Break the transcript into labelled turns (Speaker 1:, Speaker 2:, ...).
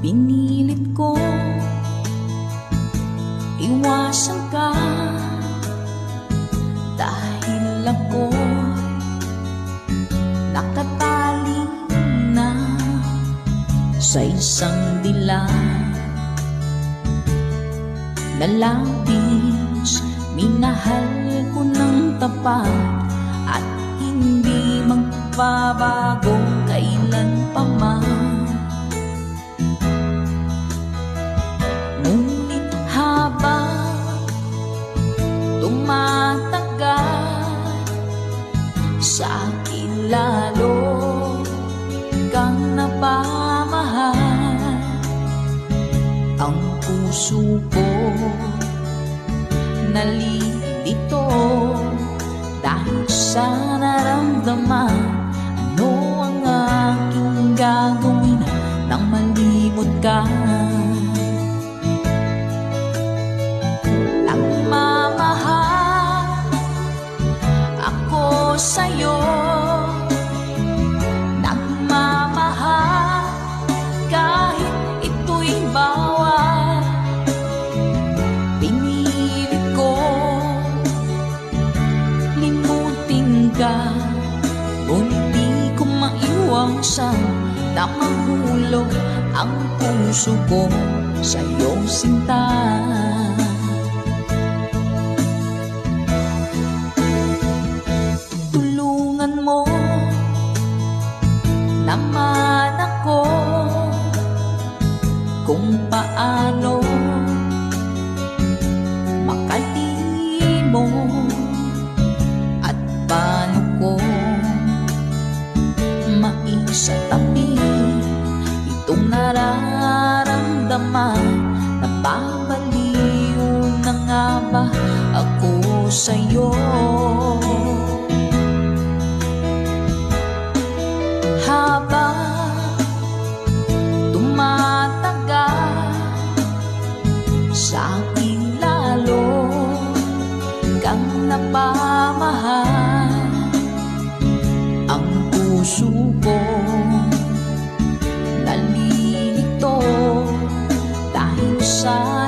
Speaker 1: Pinilit ko iwasan ka, dahil ako'y nakatali na sa isang dilag na labis. Minahal ko ng tapat at hindi magbabago kailan pa man. Ngunit habang tumatagal, sa akin lalo kang napamahal. Ang puso ko nalilito dahil sa naramdaman. Ano ang aking gagawin nang malimot ka? Nagmamahal ako sa'yo, nagmamahal kahit ito'y bawal. Pinilit ko limutin ka, ngunit di ko maiwasan na mahulog ang puso ko sa'yo, sinta. Tulungan mo naman ako kung paano makalimot at paano ko maisatabi itong nararamdaman. Napabaliw na nga ba ako sa'yo? Habang tumatagal, sa akin lalo kang napamahal. Ang puso ko nalilito dahil sa